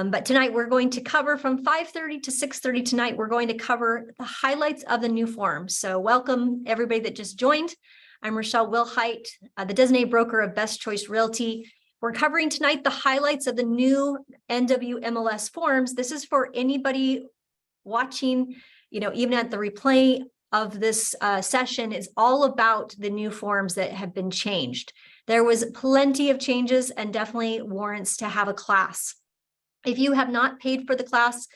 But tonight we're going to cover from 5:30 to 6:30 tonight. We're going to cover the highlights of the new forms. So welcome everybody that just joined. I'm Rochelle Wilhite, the designated broker of Best Choice Realty. We're covering tonight the highlights of the new NWMLS forms. This is for anybody watching, even at the replay of this session, is all about the new forms that have been changed. There was plenty of changes and definitely warrants to have a class. If you have not paid for the class,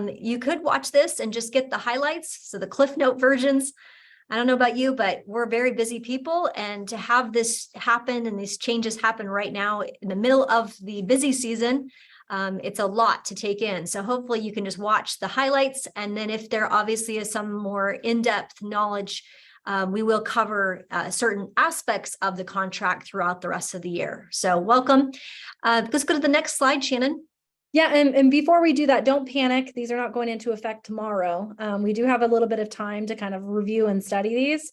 you could watch this and just get the highlights. So the Cliff Note versions. I don't know about you, but we're very busy people, and to have this happen and these changes happen right now in the middle of the busy season, it's a lot to take in. So hopefully you can just watch the highlights, and then if there obviously is some more in-depth knowledge, we will cover certain aspects of the contract throughout the rest of the year. So welcome. Let's go to the next slide, Shannon. Yeah, and before we do that, don't panic. These are not going into effect tomorrow. We do have a little bit of time to kind of review and study these.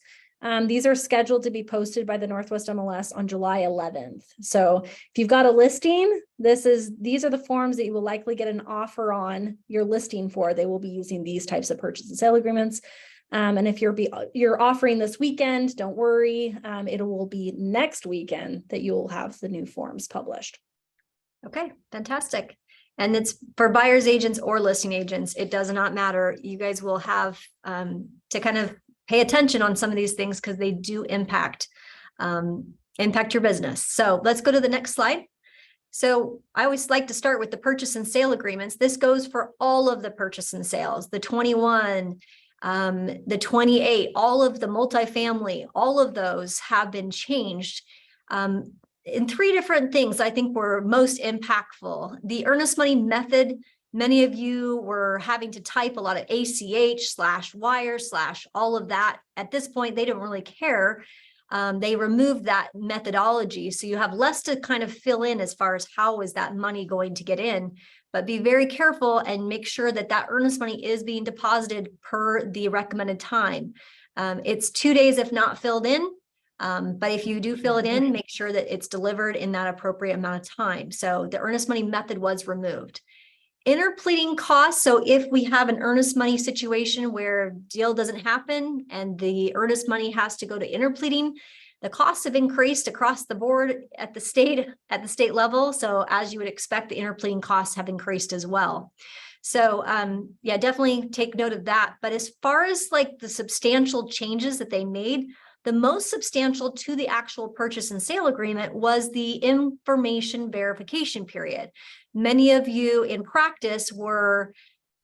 These are scheduled to be posted by the Northwest MLS on July 11th. So if you've got a listing, these are the forms that you will likely get an offer on your listing for. They will be using these types of purchase and sale agreements. And if you're offering this weekend, don't worry. It will be next weekend that you will have the new forms published. Okay, fantastic. And it's for buyers agents or listing agents. It does not matter. You guys will have to kind of pay attention on some of these things because they do impact your business. So let's go to the next slide. So I always like to start with the purchase and sale agreements. This goes for all of the purchase and sales, the 21, the 28, all of the multifamily, all of those have been changed. In three different things I think were most impactful. The earnest money method, many of you were having to type a lot of ACH/wire/ all of that. At this point, they don't really care. They removed that methodology. So you have less to kind of fill in as far as how is that money going to get in, but be very careful and make sure that that earnest money is being deposited per the recommended time. It's 2 days if not filled in. But if you do fill it in, make sure that it's delivered in that appropriate amount of time. So the earnest money method was removed. Interpleading costs. So if we have an earnest money situation where deal doesn't happen and the earnest money has to go to interpleading, the costs have increased across the board at the state level. So as you would expect, the interpleading costs have increased as well. So yeah, definitely take note of that. But as far as like the substantial changes that they made, the most substantial to the actual purchase and sale agreement was the information verification period. Many of you in practice were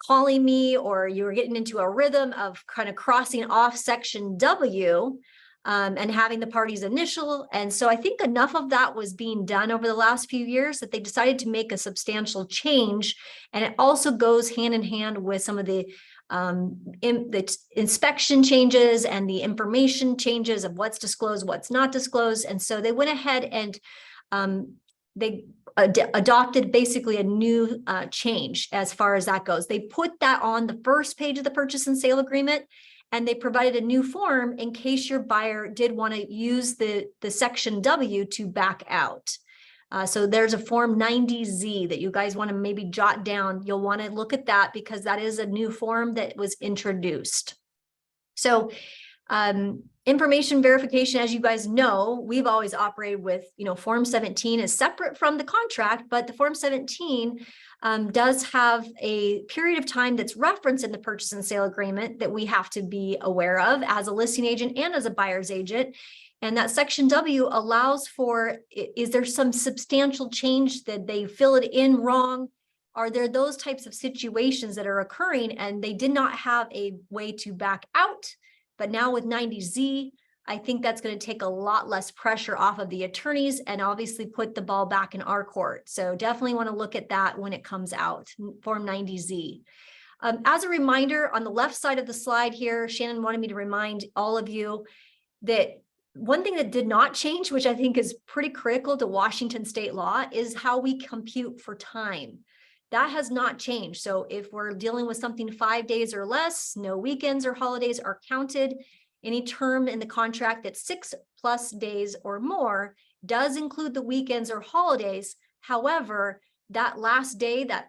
calling me, or you were getting into a rhythm of kind of crossing off section W and having the parties initial. And so I think enough of that was being done over the last few years that they decided to make a substantial change. And it also goes hand in hand with some of the inspection changes and the information changes of what's disclosed, what's not disclosed. And so they went ahead and they adopted basically a new change as far as that goes. They put that on the first page of the purchase and sale agreement, and they provided a new form in case your buyer did want to use the section W to back out. So there's a form 90Z that you guys want to maybe jot down. You'll want to look at that because that is a new form that was introduced. So information verification, as you guys know, we've always operated with, Form 17 is separate from the contract, but the Form 17 does have a period of time that's referenced in the purchase and sale agreement that we have to be aware of as a listing agent and as a buyer's agent. And that section W allows for, is there some substantial change that they fill it in wrong? Are there those types of situations that are occurring and they did not have a way to back out? But now with 90Z, I think that's going to take a lot less pressure off of the attorneys and obviously put the ball back in our court. So definitely want to look at that when it comes out, Form 90Z. As a reminder, on the left side of the slide here, Shannon wanted me to remind all of you that one thing that did not change, which I think is pretty critical to Washington state law, is how we compute for time. That has not changed. So if we're dealing with something 5 days or less, no weekends or holidays are counted. Any term in the contract that's 6+ days or more does include the weekends or holidays. However, that last day, that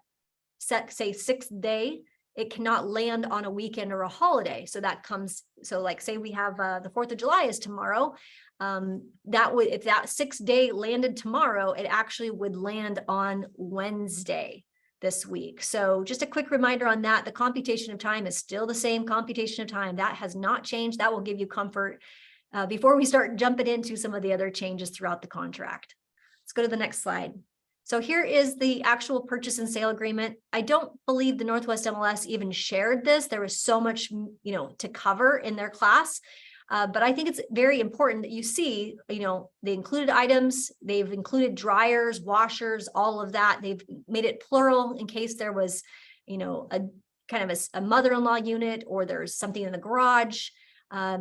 say 6th day, it cannot land on a weekend or a holiday. So that comes, so like say we have the 4th of July is tomorrow. That would, if that 6th day landed tomorrow, it actually would land on Wednesday this week. So just a quick reminder on that, the computation of time is still the same computation of time. That has not changed. That will give you comfort before we start jumping into some of the other changes throughout the contract. Let's go to the next slide. So here is the actual purchase and sale agreement. I don't believe the Northwest MLS even shared this. There was so much, to cover in their class. But I think it's very important that you see, the included items, they've included dryers, washers, all of that. They've made it plural in case there was, a kind of a mother-in-law unit, or there's something in the garage.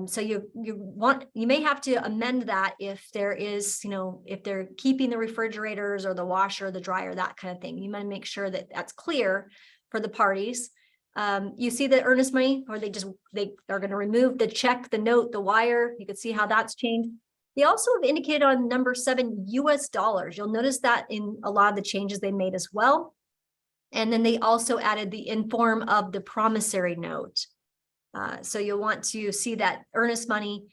So you may have to amend that if there is, if they're keeping the refrigerators or the washer, or the dryer, that kind of thing. You might make sure that that's clear for the parties. You see the earnest money, or they are going to remove the check, the note, the wire. You can see how that's changed. They also have indicated on number 7 US dollars. You'll notice that in a lot of the changes they made as well. And then they also added the in form of the promissory note. So you'll want to see that earnest money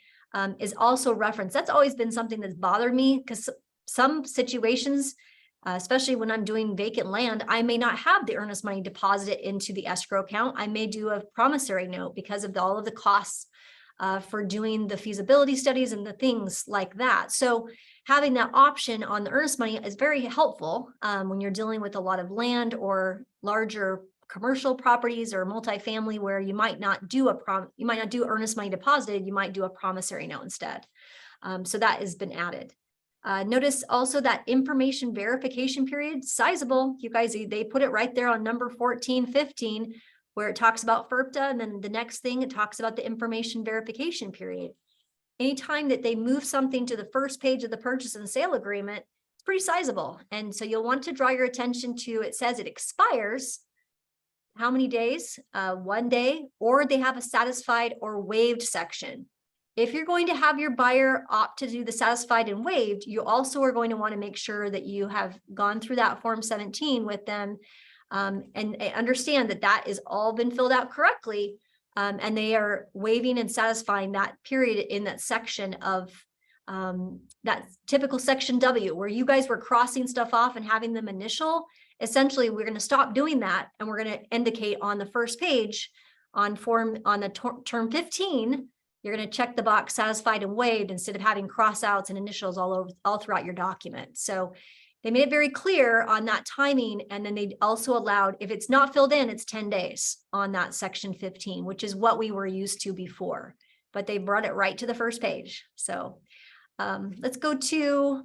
is also referenced. That's always been something that's bothered me, because some situations, especially when I'm doing vacant land, I may not have the earnest money deposited into the escrow account. I may do a promissory note because of all of the costs for doing the feasibility studies and the things like that. So having that option on the earnest money is very helpful when you're dealing with a lot of land or larger commercial properties or multifamily, where you might not do earnest money deposited, you might do a promissory note instead. So that has been added. Notice also that information verification period, sizable. You guys, they put it right there on number 1415, where it talks about FERPTA, and then the next thing it talks about the information verification period. Anytime that they move something to the first page of the purchase and sale agreement, it's pretty sizable. And so you'll want to draw your attention to, it says it expires how many days? 1 day, or they have a satisfied or waived section. If you're going to have your buyer opt to do the satisfied and waived, you also are going to want to make sure that you have gone through that Form 17 with them and understand that that is all been filled out correctly. And they are waiving and satisfying that period in that section of that typical section W, where you guys were crossing stuff off and having them initial. Essentially, we're going to stop doing that, and we're going to indicate on the first page on the term 15, you're going to check the box satisfied and waived instead of having cross outs and initials all throughout your document. So they made it very clear on that timing. And then they also allowed, if it's not filled in, it's 10 days on that section 15, which is what we were used to before, but they brought it right to the first page. So let's go to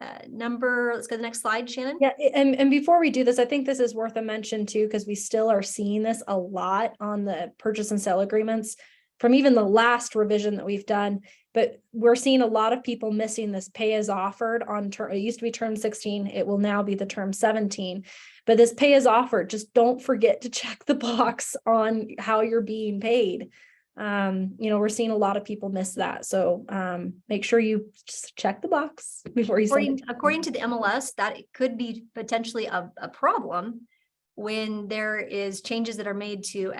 let's go to the next slide, Shannon. Yeah, and before we do this, I think this is worth a mention too, because we still are seeing this a lot on the purchase and sale agreements from even the last revision that we've done. But we're seeing a lot of people missing this pay as offered on term. It used to be term 16. It will now be the term 17. But this pay as offered, just don't forget to check the box on how you're being paid. We're seeing a lot of people miss that. So make sure you just check the box before you send it. According to the MLS, that it could be potentially a problem when there is changes that are made to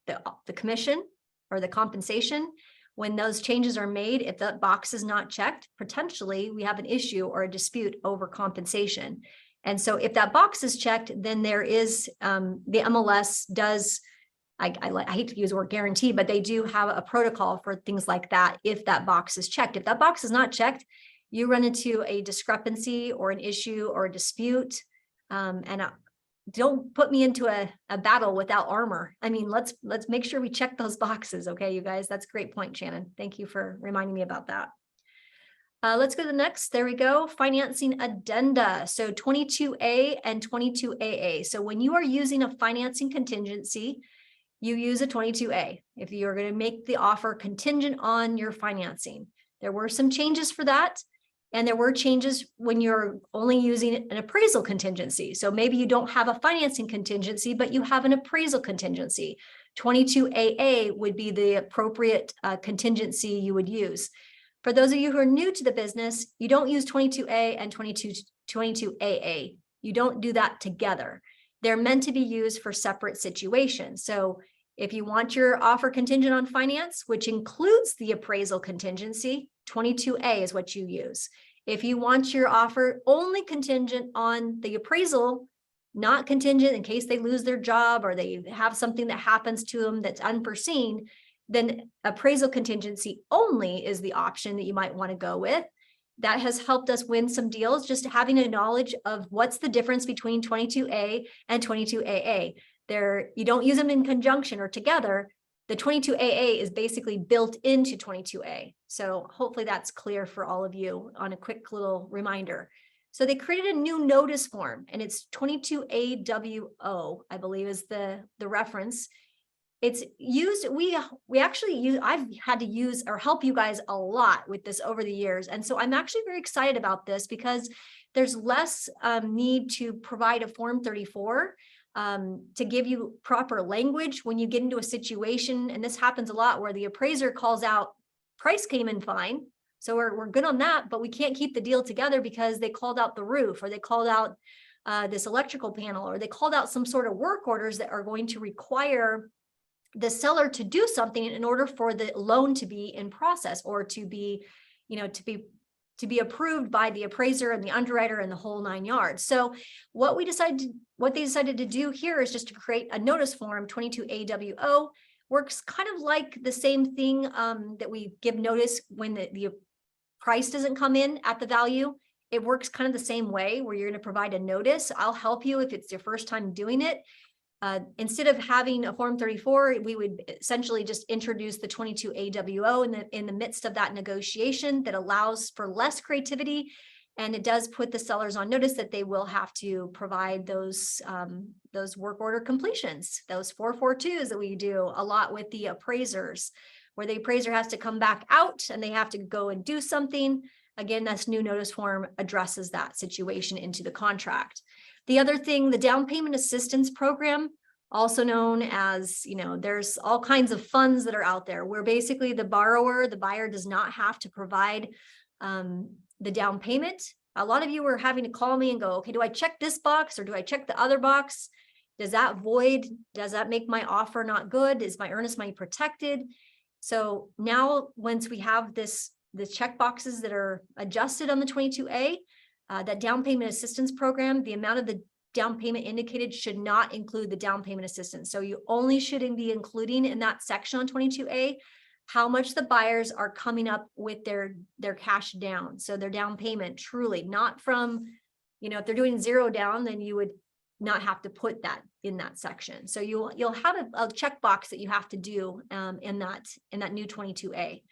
the commission or the compensation. When those changes are made, if that box is not checked, potentially we have an issue or a dispute over compensation. And so if that box is checked, then there is the MLS does, I hate to use the word guarantee, but they do have a protocol for things like that. If that box is checked, if that box is not checked, you run into a discrepancy or an issue or a dispute. Don't put me into a battle without armor. I mean, let's make sure we check those boxes. Okay, you guys, that's a great point, Shannon. Thank you for reminding me about that. Let's go to the next. There we go. Financing addenda. So 22A and 22AA. So when you are using a financing contingency, you use a 22A if you're going to make the offer contingent on your financing. There were some changes for that. And there were changes when you're only using an appraisal contingency. So maybe you don't have a financing contingency, but you have an appraisal contingency. 22AA would be the appropriate contingency you would use. For those of you who are new to the business, you don't use 22A and 22AA. You don't do that together. They're meant to be used for separate situations. So if you want your offer contingent on finance, which includes the appraisal contingency, 22A is what you use. If you want your offer only contingent on the appraisal, not contingent in case they lose their job or they have something that happens to them that's unforeseen, then appraisal contingency only is the option that you might want to go with. That has helped us win some deals, just having a knowledge of what's the difference between 22A and 22AA. You don't use them in conjunction or together. The 22AA is basically built into 22A. So hopefully that's clear for all of you on a quick little reminder. So they created a new notice form, and it's 22AWO, I believe is the reference. It's used, we actually use, I've had to use or help you guys a lot with this over the years. And so I'm actually very excited about this because there's less need to provide a Form 34 to give you proper language when you get into a situation. And this happens a lot where the appraiser calls out, price came in fine. So we're good on that, but we can't keep the deal together because they called out the roof, or they called out this electrical panel, or they called out some sort of work orders that are going to require the seller to do something in order for the loan to be in process, or to be, to be approved by the appraiser and the underwriter and the whole 9 yards. So what they decided to do here is just to create a notice form. 22AWO works kind of like the same thing that we give notice when the price doesn't come in at the value. It works kind of the same way, where you're going to provide a notice. I'll help you if it's your first time doing it. Instead of having a Form 34, we would essentially just introduce the 22AWO in the midst of that negotiation that allows for less creativity. And it does put the sellers on notice that they will have to provide those work order completions, those 442s that we do a lot with the appraisers, where the appraiser has to come back out and they have to go and do something. Again, this new notice form addresses that situation into the contract. The other thing, the down payment assistance program, also known as, there's all kinds of funds that are out there where basically the buyer does not have to provide the down payment. A lot of you were having to call me and go, okay, do I check this box or do I check the other box? Does that void? Does that make my offer not good? Is my earnest money protected? So now, once we have the check boxes that are adjusted on the 22A, that down payment assistance program, the amount of the down payment indicated should not include the down payment assistance. So you only should be including in that section on 22A how much the buyers are coming up with their cash down. So their down payment, truly, not from, if they're doing 0 down, then you would not have to put that in that section. So you'll have a checkbox that you have to do in that new 22A.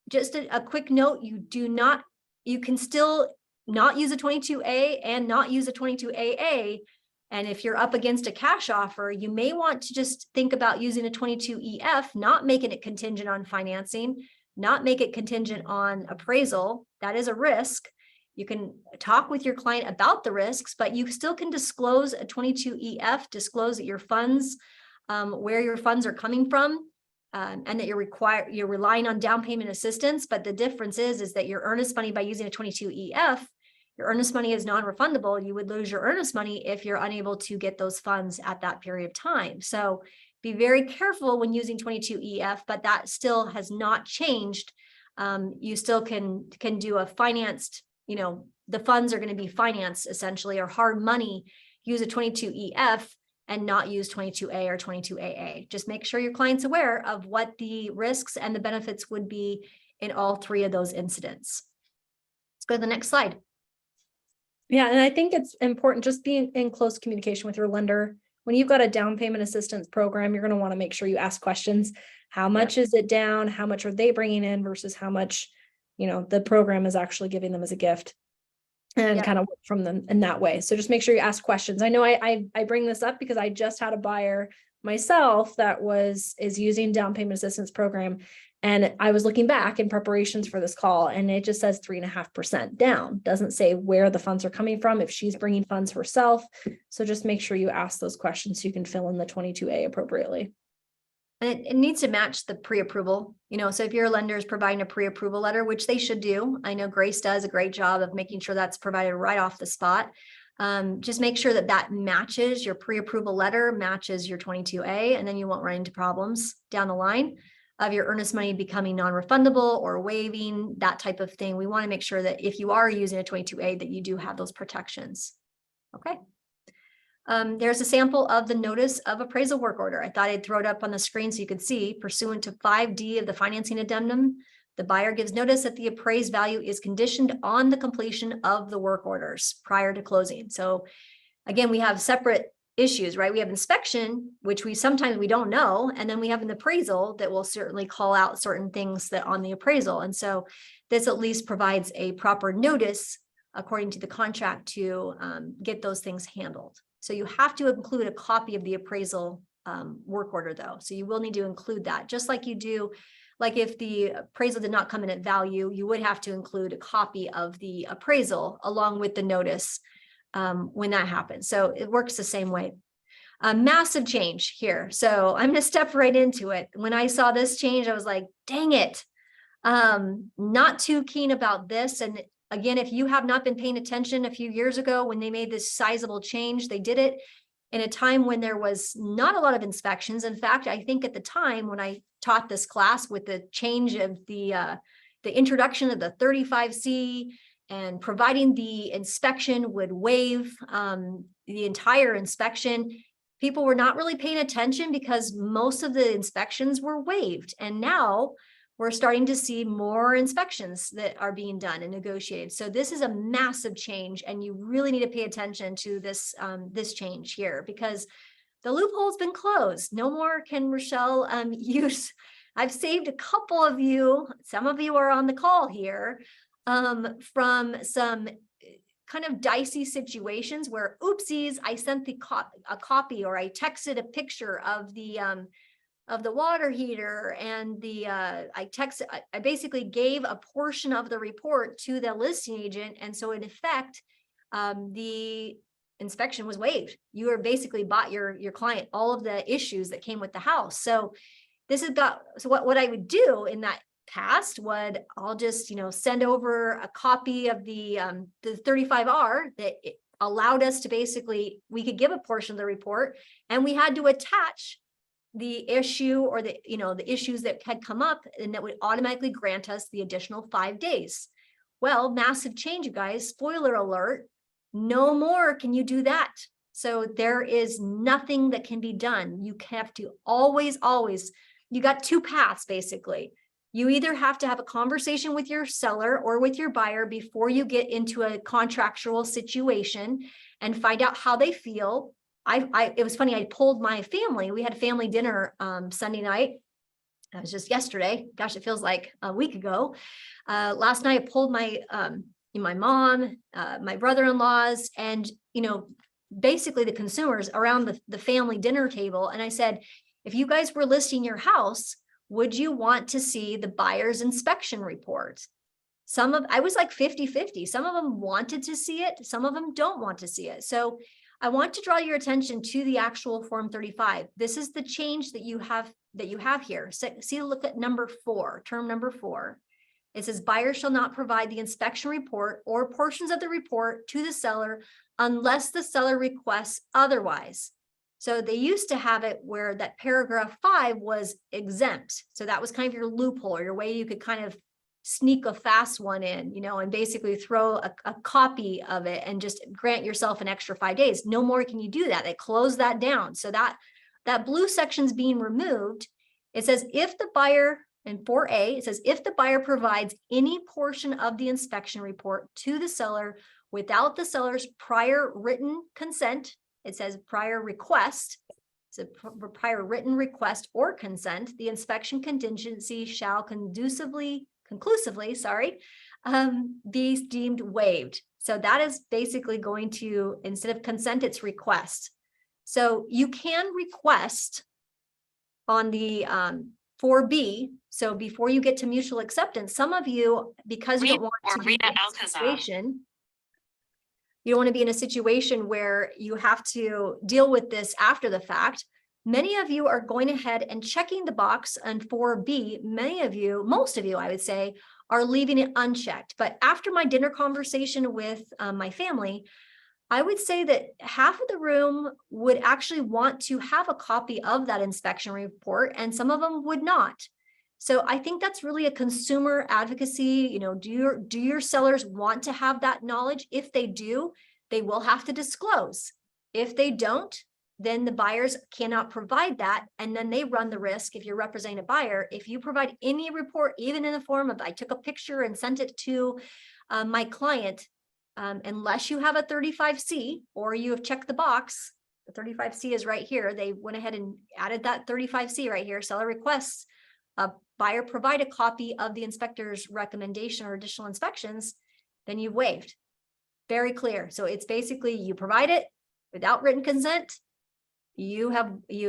Just a quick note, you can still not use a 22A and not use a 22AA. And if you're up against a cash offer, you may want to just think about using a 22EF, not making it contingent on financing, not make it contingent on appraisal. That is a risk. You can talk with your client about the risks, but you still can disclose a 22EF, disclose that your funds, where your funds are coming from, and that you're relying on down payment assistance. But the difference is that your earnest money, by using a 22EF, your earnest money is non-refundable. You would lose your earnest money if you're unable to get those funds at that period of time. So be very careful when using 22EF, but that still has not changed. You still can do a financed, the funds are going to be financed essentially, or hard money. Use a 22EF and not use 22A or 22AA. Just make sure your client's aware of what the risks and the benefits would be in all 3 of those incidents. Let's go to the next slide. Yeah, and I think it's important just being in close communication with your lender. When you've got a down payment assistance program, you're going to want to make sure you ask questions. How much is it down? How much are they bringing in versus how much, the program is actually giving them as a gift, and kind of work from them in that way. So just make sure you ask questions. I know I bring this up because I just had a buyer myself that is using down payment assistance program. And I was looking back in preparations for this call, and it just says 3.5% down. Doesn't say where the funds are coming from, if she's bringing funds herself. So just make sure you ask those questions so you can fill in the 22A appropriately. And it needs to match the pre-approval, so if your lender is providing a pre-approval letter, which they should do. I know Grace does a great job of making sure that's provided right off the spot. Just make sure that that matches your pre-approval letter, matches your 22A, and then you won't run into problems down the line of your earnest money becoming non-refundable or waiving, that type of thing. We want to make sure that if you are using a 22A, that you do have those protections. Okay. There's a sample of the notice of appraisal work order. I thought I'd throw it up on the screen so you could see. Pursuant to 5D of the financing addendum, the buyer gives notice that the appraised value is conditioned on the completion of the work orders prior to closing. So again, we have separate issues, right? We have inspection, which we sometimes we don't know, and then we have an appraisal that will certainly call out certain things that on the appraisal. And so this at least provides a proper notice according to the contract to get those things handled. So you have to include a copy of the appraisal work order though. So you will need to include that, just like you do. Like if the appraisal did not come in at value, you would have to include a copy of the appraisal along with the notice when that happens. So it works the same way. A massive change here. So I'm going to step right into it. When I saw this change, I was like, dang it. Not too keen about this. And again, if you have not been paying attention a few years ago when they made this sizable change, they did it in a time when there was not a lot of inspections. In fact, I think at the time when I taught this class with the change of the introduction of the 35C and providing the inspection would waive the entire inspection, people were not really paying attention because most of the inspections were waived. And now we're starting to see more inspections that are being done and negotiated. So this is a massive change, and you really need to pay attention to this, this change here, because the loophole's been closed. No more can Rochelle use. I've saved a couple of you, some of you are on the call here, from some kind of dicey situations where, oopsies, I sent a copy, or I texted a picture of the water heater, and I basically gave a portion of the report to the listing agent, and so in effect, the inspection was waived. You are basically bought your client all of the issues that came with the house. So this has got, so what I would do in that past would, I'll just, send over a copy of the 35R that it allowed us to basically, we could give a portion of the report, and we had to attach the issue or the issues that had come up, and that would automatically grant us the additional 5 days. Well, massive change, you guys. Spoiler alert, no more can you do that. So there is nothing that can be done. You have to always, you got two paths basically. You either have to have a conversation with your seller or with your buyer before you get into a contractual situation and find out how they feel. It was funny, I pulled my family. We had a family dinner Sunday night. That was just yesterday. Gosh, it feels like a week ago. Last night, I pulled my mom, my brother-in-laws, and basically the consumers around the family dinner table. And I said, if you guys were listing your house, would you want to see the buyer's inspection report? I was like 50-50. Some of them wanted to see it. Some of them don't want to see it. So I want to draw your attention to the actual Form 35. This is the change that you have here. So, see, look at number 4, term number 4. It says buyer shall not provide the inspection report or portions of the report to the seller unless the seller requests otherwise. So they used to have it where that paragraph 5 was exempt. So that was kind of your loophole, or your way you could kind of sneak a fast one in, and basically throw a copy of it and just grant yourself an extra 5 days. No more can you do that. They closed that down. So that blue section's being removed. It says if the buyer, in 4A, it says if the buyer provides any portion of the inspection report to the seller without the seller's prior written consent, it says prior request, it's a prior written request or consent, the inspection contingency shall conclusively, be deemed waived. So that is basically going to, instead of consent, it's request. So you can request on the 4B. So before you get to mutual acceptance, some of you, because you don't want to be in a situation, you don't want to be in a situation where you have to deal with this after the fact. Many of you are going ahead and checking the box on 4B. Most of you, I would say, are leaving it unchecked. But after my dinner conversation with my family, I would say that half of the room would actually want to have a copy of that inspection report, and some of them would not. So I think that's really a consumer advocacy. You know, do your sellers want to have that knowledge? If they do, they will have to disclose. If they don't, then the buyers cannot provide that. And then they run the risk, if you're representing a buyer, if you provide any report, even in the form of, I took a picture and sent it to my client, unless you have a 35C or you have checked the box, the 35C is right here. They went ahead and added that 35C right here. Seller requests a buyer provide a copy of the inspector's recommendation or additional inspections, then you've waived. Very clear. So it's basically you provide it without written consent. You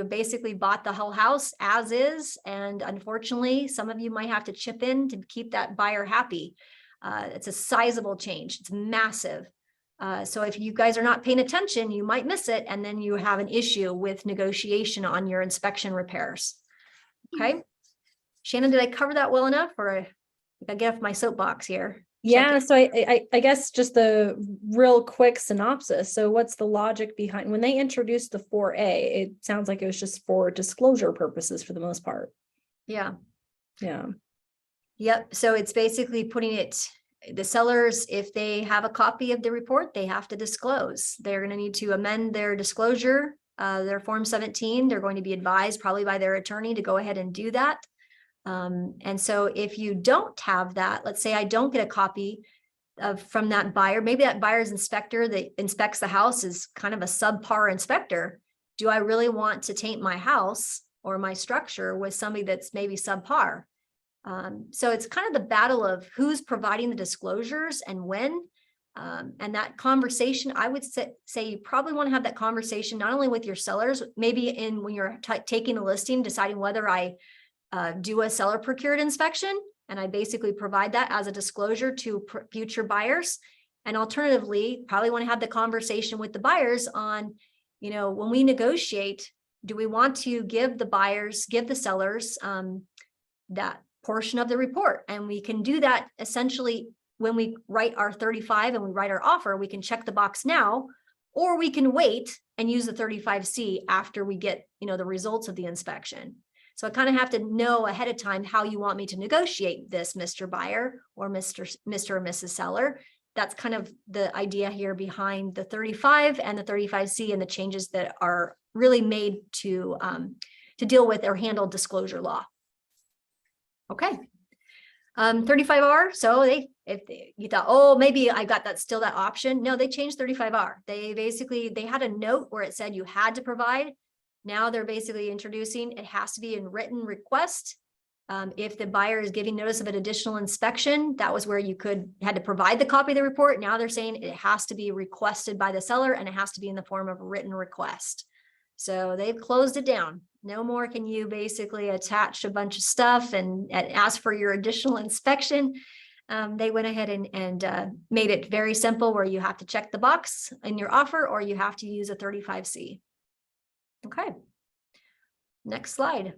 basically bought the whole house as is. And unfortunately, some of you might have to chip in to keep that buyer happy. It's a sizable change. It's massive. So if you guys are not paying attention, you might miss it. And then you have an issue with negotiation on your inspection repairs. Okay. Shannon, did I cover that well enough, or I get off my soapbox here? Yeah, so I guess just the real quick synopsis. So what's the logic behind when they introduced the 4A? It sounds like it was just for disclosure purposes for the most part. Yeah. Yeah. Yep. So it's basically putting it, the sellers, if they have a copy of the report, they have to disclose. They're going to need to amend their disclosure, their Form 17. They're going to be advised probably by their attorney to go ahead and do that. And so if you don't have that, let's say I don't get a copy from that buyer, maybe that buyer's inspector that inspects the house is kind of a subpar inspector. Do I really want to taint my house or my structure with somebody that's maybe subpar? So it's kind of the battle of who's providing the disclosures and when. And that conversation, I would say you probably want to have that conversation not only with your sellers, maybe when you're taking a listing, deciding whether I do a seller procured inspection, and I basically provide that as a disclosure to future buyers. And alternatively, probably want to have the conversation with the buyers on, you know, when we negotiate, do we want to give the sellers that portion of the report? And we can do that essentially when we write our 35 and we write our offer, we can check the box now, or we can wait and use the 35C after we get, you know, the results of the inspection. So I kind of have to know ahead of time how you want me to negotiate this, Mr. Buyer or Mr. or Mrs. Seller. That's kind of the idea here behind the 35 and the 35C and the changes that are really made to deal with or handle disclosure law. Okay. 35R. So you thought, oh, maybe I got that option. No, they changed 35R. They had a note where it said you had to provide. Now they're basically introducing, it has to be in written request. If the buyer is giving notice of an additional inspection, that was where you had to provide the copy of the report. Now they're saying it has to be requested by the seller and it has to be in the form of a written request. So they've closed it down. No more can you basically attach a bunch of stuff and ask for your additional inspection. They went ahead and made it very simple where you have to check the box in your offer or you have to use a 35C. Okay. Next slide.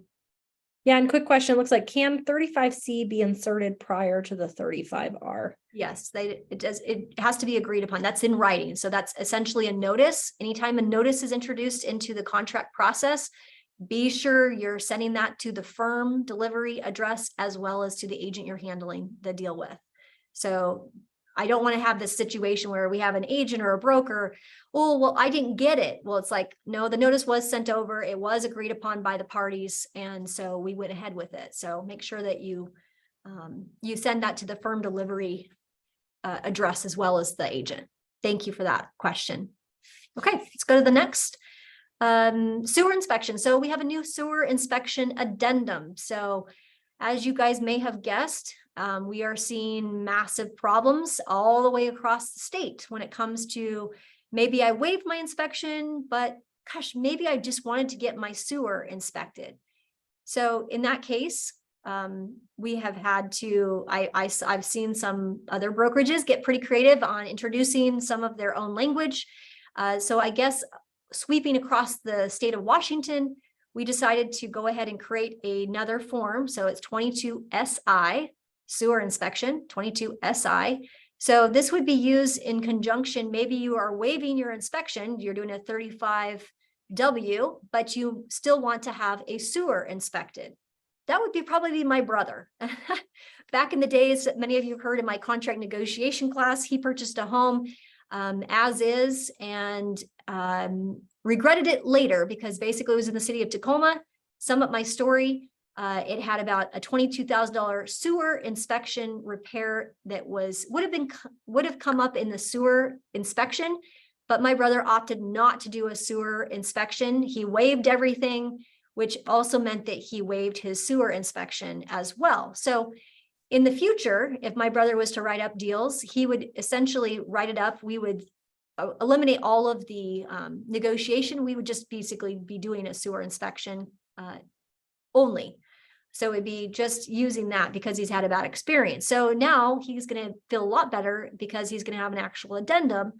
Yeah, and quick question, looks like can 35C be inserted prior to the 35R? Yes, it has to be agreed upon. That's in writing. So that's essentially a notice. Anytime a notice is introduced into the contract process, be sure you're sending that to the firm delivery address as well as to the agent you're handling the deal with. So I don't want to have this situation where we have an agent or a broker. Oh, well, I didn't get it. Well, it's like, no, the notice was sent over. It was agreed upon by the parties. And so we went ahead with it. So make sure that you send that to the firm delivery address as well as the agent. Thank you for that question. Okay, let's go to the next. Sewer inspection. So we have a new sewer inspection addendum. So as you guys may have guessed, we are seeing massive problems all the way across the state when it comes to maybe I waived my inspection, but gosh, maybe I just wanted to get my sewer inspected. So in that case, we have had to, I've seen some other brokerages get pretty creative on introducing some of their own language. So I guess sweeping across the state of Washington, we decided to go ahead and create another form. So it's 22SI, sewer inspection, 22SI. So this would be used in conjunction. Maybe you are waiving your inspection, you're doing a 35W, but you still want to have a sewer inspected. That would be probably my brother. Back in the days, many of you heard in my contract negotiation class, he purchased a home as is and regretted it later because basically it was in the city of Tacoma. Sum up my story. It had about a $22,000 sewer inspection repair that would have come up in the sewer inspection, but my brother opted not to do a sewer inspection. He waived everything, which also meant that he waived his sewer inspection as well. So in the future, if my brother was to write up deals, he would essentially write it up. We would eliminate all of the negotiation. We would just basically be doing a sewer inspection only. So it'd be just using that because he's had a bad experience. So now he's going to feel a lot better because he's going to have an actual addendum.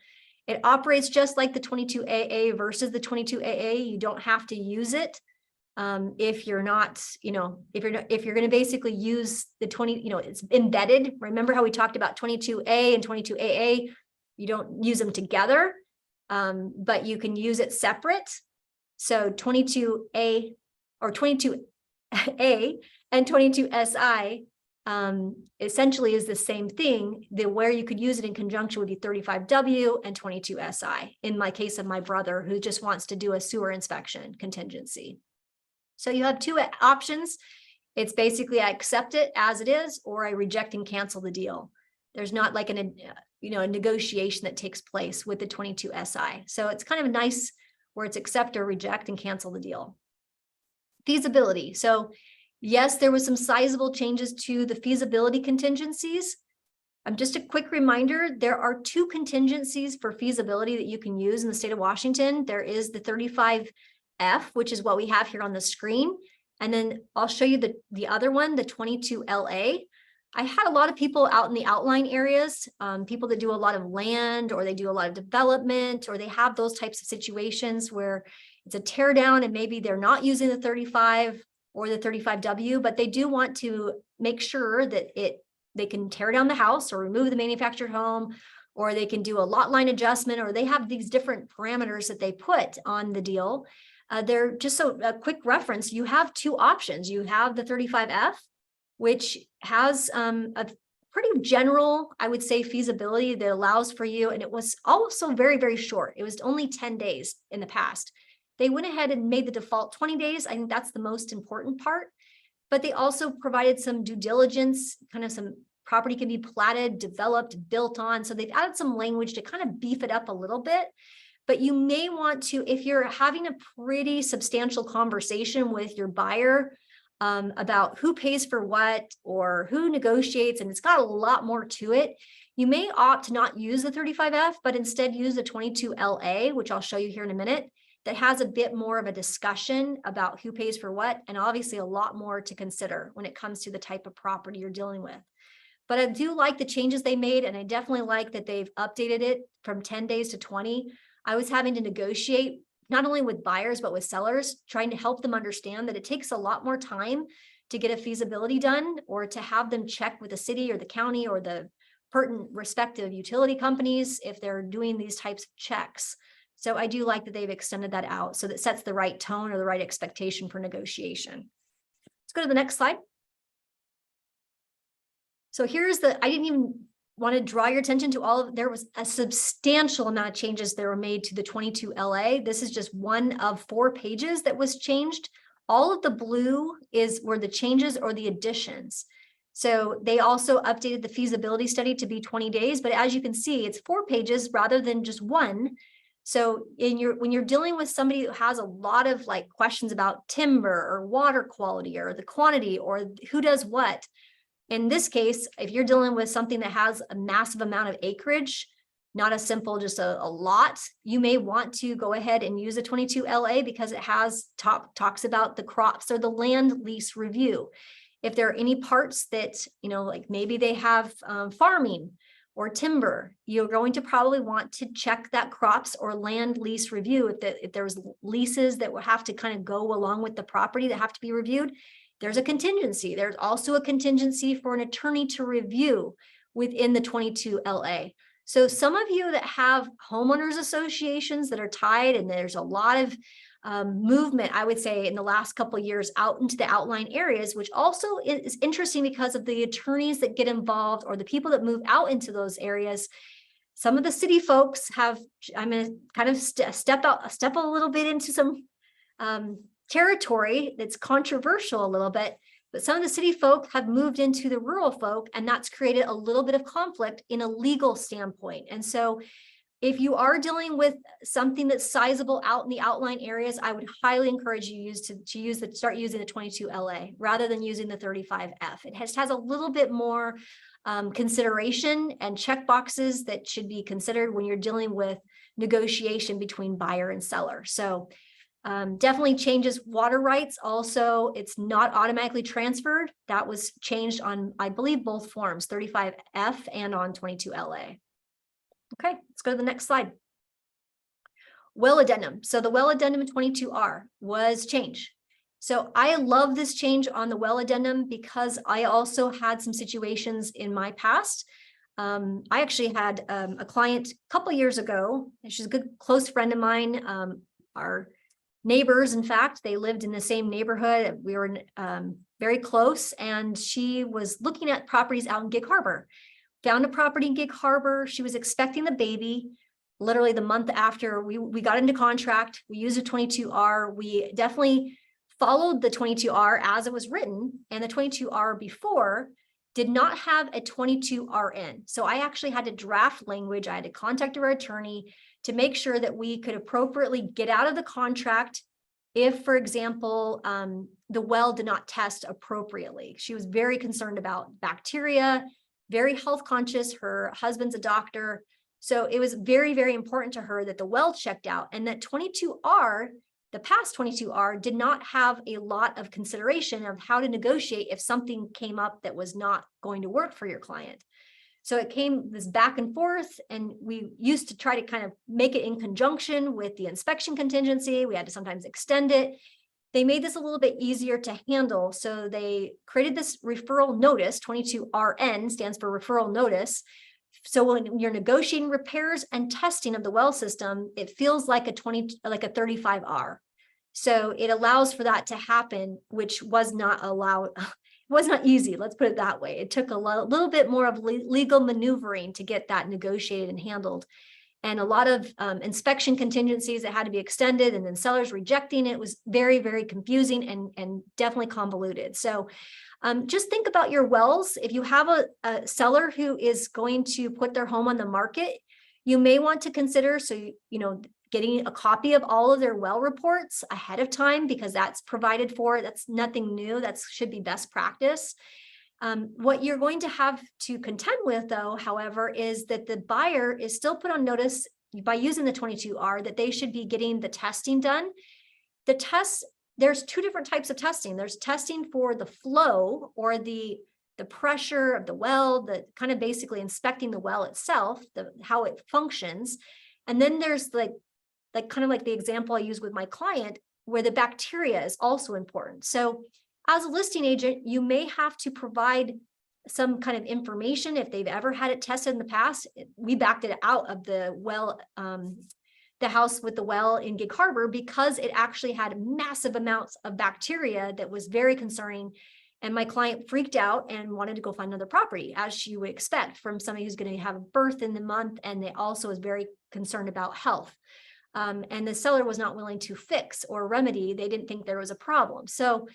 It operates just like the 22AA versus the 22AA. You don't have to use it if you're not, if you're going to basically use the 20, it's embedded. Remember how we talked about 22A and 22AA? You don't use them together, but you can use it separate. So 22A or 22A and 22SI essentially is the same thing. Where you could use it in conjunction would be 35W and 22SI. In my case of my brother, who just wants to do a sewer inspection contingency. So you have two options. It's basically I accept it as it is, or I reject and cancel the deal. There's not like a negotiation that takes place with the 22SI. So it's kind of nice where it's accept or reject and cancel the deal. Feasibility. So yes, there was some sizable changes to the feasibility contingencies. Just a quick reminder, there are two contingencies for feasibility that you can use in the state of Washington. There is the 35F, which is what we have here on the screen. And then I'll show you the other one, the 22LA. I had a lot of people out in the outlying areas, people that do a lot of land or they do a lot of development, or they have those types of situations where it's a tear down and maybe they're not using the 35 or the 35W, but they do want to make sure that they can tear down the house or remove the manufactured home, or they can do a lot line adjustment, or they have these different parameters that they put on the deal. They're just a quick reference. You have two options. You have the 35F, which has a pretty general, I would say, feasibility that allows for you. And it was also very, very short. It was only 10 days in the past. They went ahead and made the default 20 days. I think that's the most important part. But they also provided some due diligence, kind of some property can be platted, developed, built on. So they've added some language to kind of beef it up a little bit. But you may want to, if you're having a pretty substantial conversation with your buyer about who pays for what or who negotiates, and it's got a lot more to it, you may opt to not use the 35F, but instead use the 22LA, which I'll show you here in a minute, that has a bit more of a discussion about who pays for what, and obviously a lot more to consider when it comes to the type of property you're dealing with. But I do like the changes they made, and I definitely like that they've updated it from 10 days to 20. I was having to negotiate not only with buyers, but with sellers, trying to help them understand that it takes a lot more time to get a feasibility done, or to have them check with the city or the county or the pertinent respective utility companies if they're doing these types of checks. So I do like that they've extended that out so that sets the right tone or the right expectation for negotiation. Let's go to the next slide. So here's I didn't even want to draw your attention to all of, there was a substantial amount of changes that were made to the 22LA. This is just one of 4 pages that was changed. All of the blue were the changes or the additions. So they also updated the feasibility study to be 20 days, but as you can see, it's 4 pages rather than just 1. So when you're dealing with somebody who has a lot of questions about timber or water quality or the quantity or who does what, in this case, if you're dealing with something that has a massive amount of acreage, not a simple, just a lot, you may want to go ahead and use a 22LA because it has talks about the crops or the land lease review. If there are any parts that, like maybe they have farming or timber, you're going to probably want to check that crops or land lease review. If there's leases that will have to kind of go along with the property that have to be reviewed, there's a contingency. There's also a contingency for an attorney to review within the 22 LA. So some of you that have homeowners associations that are tied, and there's a lot of movement, I would say, in the last couple of years out into the outlying areas, which also is interesting because of the attorneys that get involved or the people that move out into those areas. Some of the city folks have, I'm going to kind of step a little bit into some territory that's controversial a little bit, but some of the city folk have moved into the rural folk, and that's created a little bit of conflict in a legal standpoint. And so if you are dealing with something that's sizable out in the outlying areas, I would highly encourage you start using the 22 LA rather than using the 35F. It has a little bit more consideration and check boxes that should be considered when you're dealing with negotiation between buyer and seller. So definitely changes water rights. Also, it's not automatically transferred. That was changed on, I believe, both forms, 35F and on 22 LA. Okay, let's go to the next slide. Well addendum. So the well addendum 22R was changed. So I love this change on the well addendum because I also had some situations in my past. I actually had a client a couple years ago, and she's a good close friend of mine. Our neighbors, in fact, they lived in the same neighborhood. We were very close, and she was looking at properties out in Gig Harbor. Found a property in Gig Harbor. She was expecting the baby. Literally the month after we got into contract, we used a 22R. We definitely followed the 22R as it was written, and the 22R before did not have a 22RN. So I actually had to draft language. I had to contact our attorney to make sure that we could appropriately get out of the contract if, for example, the well did not test appropriately. She was very concerned about bacteria, very health conscious. Her husband's a doctor. So it was very, very important to her that the well checked out, and that 22R, the past 22R, did not have a lot of consideration of how to negotiate if something came up that was not going to work for your client. So it came this back and forth, and we used to try to kind of make it in conjunction with the inspection contingency. We had to sometimes extend it. They made this a little bit easier to handle. So they created this referral notice. 22RN stands for referral notice. So when you're negotiating repairs and testing of the well system, it feels like a 35R. So it allows for that to happen, which was not allowed. It was not easy. Let's put it that way. It took a little bit more of legal maneuvering to get that negotiated and handled. And a lot of inspection contingencies that had to be extended, and then sellers rejecting it. Was very, very confusing and definitely convoluted. So just think about your wells. If you have a seller who is going to put their home on the market, you may want to consider, getting a copy of all of their well reports ahead of time, because that's provided for. That's nothing new. That should be best practice. What you're going to have to contend with, though, however, is that the buyer is still put on notice by using the 22R that they should be getting the testing done. The tests, there's two different types of testing. There's testing for the flow or the pressure of the well, the kind of basically inspecting the well itself, how it functions. And then there's like kind of like the example I use with my client, where the bacteria is also important. So as a listing agent, you may have to provide some kind of information if they've ever had it tested in the past. We backed it out of the well, the house with the well in Gig Harbor, because it actually had massive amounts of bacteria that was very concerning. And my client freaked out and wanted to go find another property, as you would expect from somebody who's going to have a birth in the month. And they also was very concerned about health. And the seller was not willing to fix or remedy. They didn't think there was a problem. So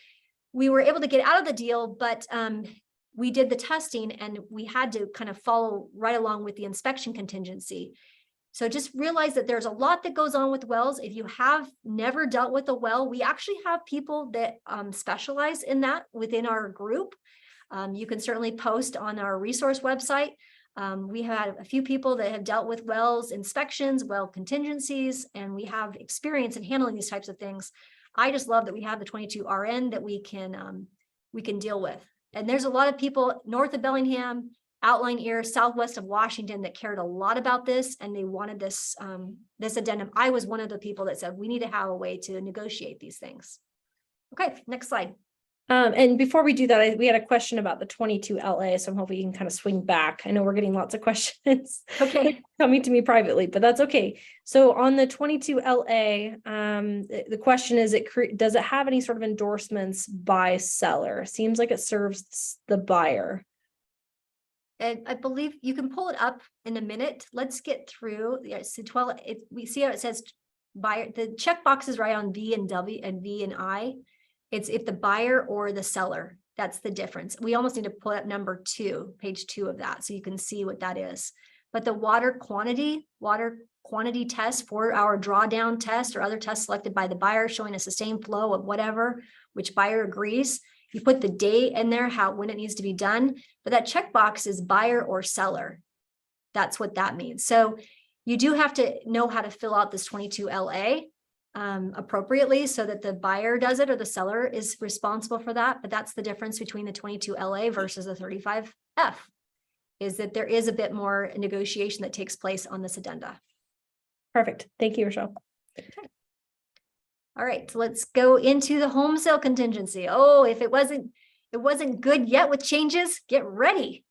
we were able to get out of the deal, but we did the testing, and we had to kind of follow right along with the inspection contingency. So just realize that there's a lot that goes on with wells. If you have never dealt with a well, we actually have people that specialize in that within our group. You can certainly post on our resource website. We had a few people that have dealt with wells inspections, well contingencies, and we have experience in handling these types of things. I just love that we have the 22RN that we can deal with. And there's a lot of people north of Bellingham, outlying here, southwest of Washington, that cared a lot about this, and they wanted this this addendum. I was one of the people that said we need to have a way to negotiate these things. Okay, next slide. And before we do that, we had a question about the 22 LA, so I'm hoping you can kind of swing back. I know we're getting lots of questions Okay. coming to me privately, but that's okay. So on the 22 LA, the question is, does it have any sort of endorsements by seller? Seems like it serves the buyer. And I believe you can pull it up in a minute. Let's get through. Yes, 12. We see how it says buyer. The checkbox is right on V and W and V and I. It's if the buyer or the seller. That's the difference. We almost need to pull up number 2, page 2 of that, so you can see what that is. But the water quantity test, 4-hour drawdown test, or other tests selected by the buyer showing a sustained flow of whatever, which buyer agrees. You put the date in there, when it needs to be done, but that checkbox is buyer or seller. That's what that means. So you do have to know how to fill out this 22 LA appropriately so that the buyer does it or the seller is responsible for that. But that's the difference between the 22 LA versus the 35F, is that there is a bit more negotiation that takes place on this addenda. Perfect. Thank you, Rochelle. Okay. All right, so let's go into the home sale contingency. Oh, if it wasn't good yet with changes, get ready.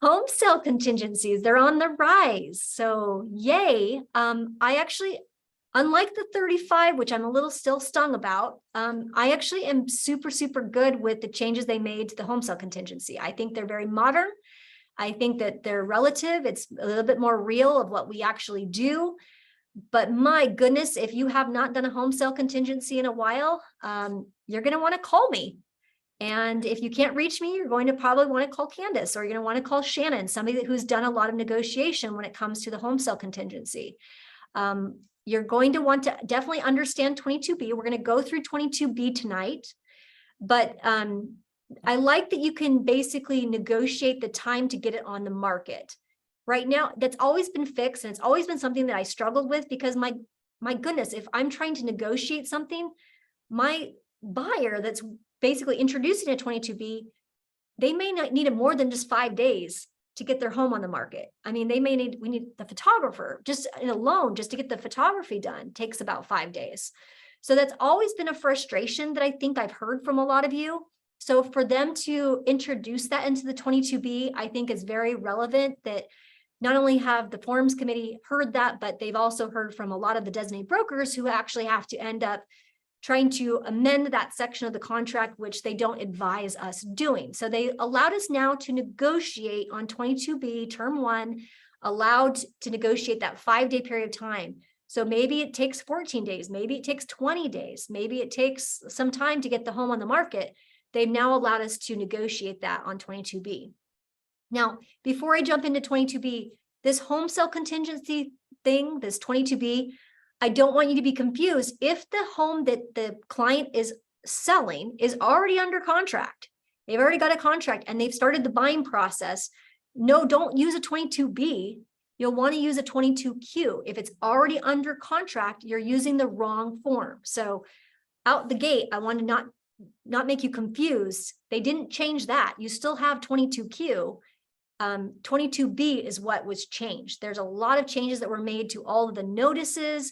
Home sale contingencies, they're on the rise. So yay. I actually, unlike the 35, which I'm a little still stung about, I actually am super, super good with the changes they made to the home sale contingency. I think they're very modern. I think that they're relative. It's a little bit more real of what we actually do. But my goodness, if you have not done a home sale contingency in a while, you're going to want to call me. And if you can't reach me, you're going to probably want to call Candace, or you're going to want to call Shannon, somebody who's done a lot of negotiation when it comes to the home sale contingency. You're going to want to definitely understand 22B. We're going to go through 22B tonight. But I like that you can basically negotiate the time to get it on the market. Right now, that's always been fixed, and it's always been something that I struggled with, because my goodness, if I'm trying to negotiate something, my buyer that's basically introducing a 22B, they may not need it more than just 5 days to get their home on the market. I mean, we need the photographer, just alone, just to get the photography done takes about 5 days. So that's always been a frustration that I think I've heard from a lot of you. So for them to introduce that into the 22B, I think is very relevant, that not only have the forms committee heard that, but they've also heard from a lot of the designated brokers who actually have to end up trying to amend that section of the contract, which they don't advise us doing. So they allowed us now to negotiate on 22B, term 1, allowed to negotiate that 5-day period of time. So maybe it takes 14 days, maybe it takes 20 days, maybe it takes some time to get the home on the market. They've now allowed us to negotiate that on 22B. Now, before I jump into 22B, this home sale contingency thing, this 22B, I don't want you to be confused. If the home that the client is selling is already under contract, they've already got a contract and they've started the buying process, no, don't use a 22B. You'll want to use a 22Q. If it's already under contract, you're using the wrong form. So out the gate, I want to not make you confused. They didn't change that. You still have 22Q. 22B is what was changed. There's a lot of changes that were made to all of the notices,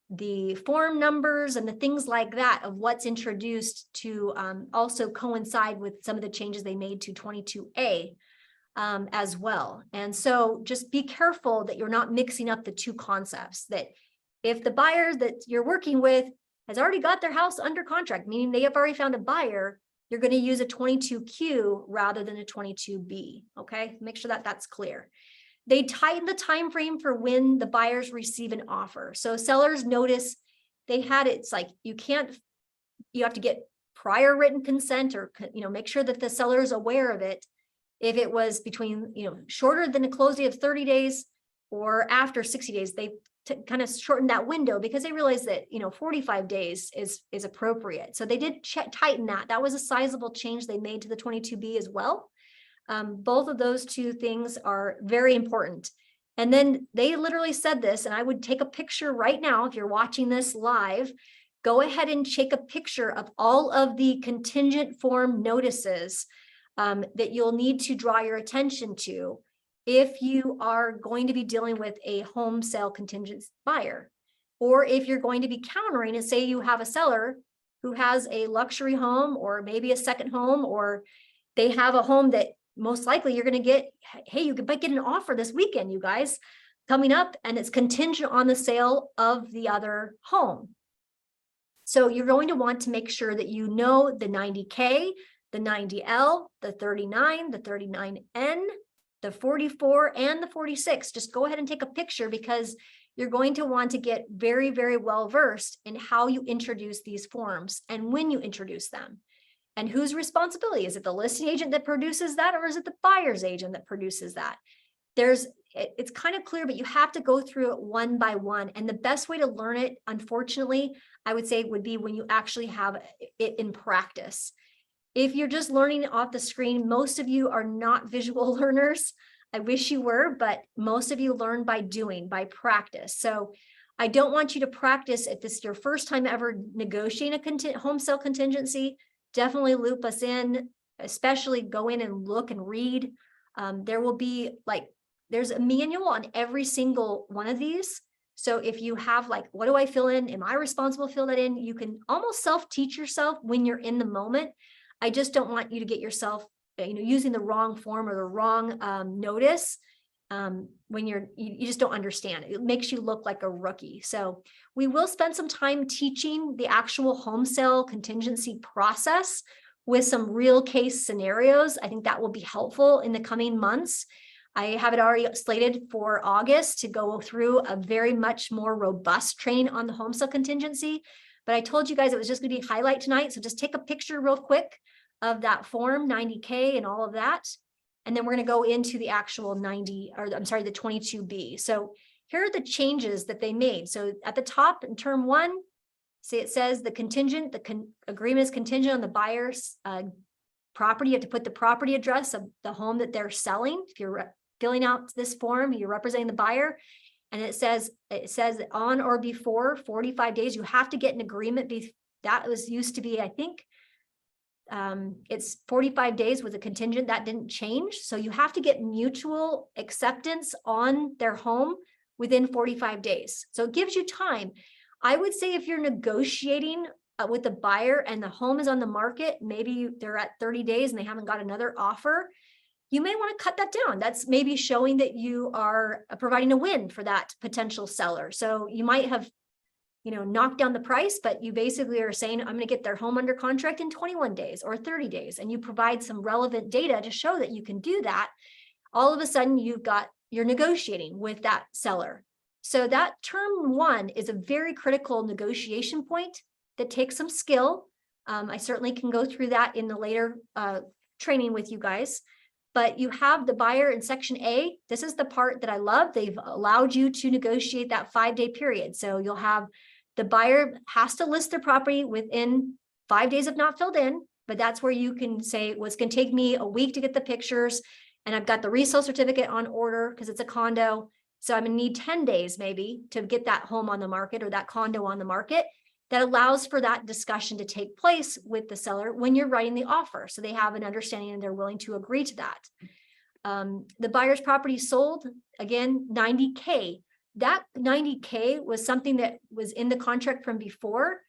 the form numbers, and the things like that of what's introduced to also coincide with some of the changes they made to 22A as well. And so just be careful that you're not mixing up the two concepts, that if the buyer that you're working with has already got their house under contract, meaning they have already found a buyer, you're going to use a 22Q rather than a 22B. Okay, make sure that that's clear. They tighten the time frame for when the buyers receive an offer. So sellers notice they had it's like you have to get prior written consent, or make sure that the seller is aware of it. If it was between shorter than a close date of 30 days or after 60 days, they kind of shortened that window because they realized that 45 days is appropriate. So they did tighten that. That was a sizable change they made to the 22B as well. Both of those two things are very important. And then they literally said this, and I would take a picture right now if you're watching this live. Go ahead and take a picture of all of the contingent form notices that you'll need to draw your attention to if you are going to be dealing with a home sale contingent buyer, or if you're going to be countering and say you have a seller who has a luxury home or maybe a second home, or they have a home that most likely you're going to get, hey, you might get an offer this weekend, you guys, coming up, and it's contingent on the sale of the other home. So you're going to want to make sure that you know the 90K, the 90L, the 39, the 39N, the 44, and the 46. Just go ahead and take a picture, because you're going to want to get very, very well versed in how you introduce these forms and when you introduce them. And whose responsibility? Is it the listing agent that produces that, or is it the buyer's agent that produces that? It's kind of clear, but you have to go through it one by one. And the best way to learn it, unfortunately, I would say would be when you actually have it in practice. If you're just learning off the screen, most of you are not visual learners. I wish you were, but most of you learn by doing, by practice. So I don't want you to practice if this is your first time ever negotiating a home sale contingency. Definitely loop us in, especially go in and look and read. There will be there's a manual on every single one of these. So if you have what do I fill in? Am I responsible to fill that in? You can almost self-teach yourself when you're in the moment. I just don't want you to get yourself, using the wrong form or the wrong notice when you just don't understand. It makes you look like a rookie. So we will spend some time teaching the actual home sale contingency process with some real case scenarios. I think that will be helpful in the coming months. I have it already slated for August to go through a very much more robust training on the home sale contingency. But I told you guys it was just going to be highlight tonight. So just take a picture real quick of that form 90K and all of that. And then we're going to go into the actual the 22B. So here are the changes that they made. So at the top in term 1, see it says the agreement is contingent on the buyer's property. You have to put the property address of the home that they're selling. If you're filling out this form, you're representing the buyer. And it says on or before 45 days, you have to get an agreement. That was used to be, I think, it's 45 days with a contingent. That didn't change. So you have to get mutual acceptance on their home within 45 days. So it gives you time. I would say if you're negotiating with the buyer and the home is on the market, maybe they're at 30 days and they haven't got another offer, you may want to cut that down. That's maybe showing that you are providing a win for that potential seller. So you might have, knocked down the price, but you basically are saying, I'm going to get their home under contract in 21 days or 30 days. And you provide some relevant data to show that you can do that. All of a sudden you're negotiating with that seller. So that term 1 is a very critical negotiation point that takes some skill. I certainly can go through that in the later training with you guys. But you have the buyer in section A. This is the part that I love. They've allowed you to negotiate that 5-day period. So you'll have the buyer has to list their property within 5 days if not filled in. But that's where you can say, well, it's going to take me a week to get the pictures. And I've got the resale certificate on order because it's a condo. So I'm going to need 10 days maybe to get that home on the market or that condo on the market. That allows for that discussion to take place with the seller when you're writing the offer. So they have an understanding and they're willing to agree to that. The buyer's property sold, again, 90K. That 90K was something that was in the contract from before,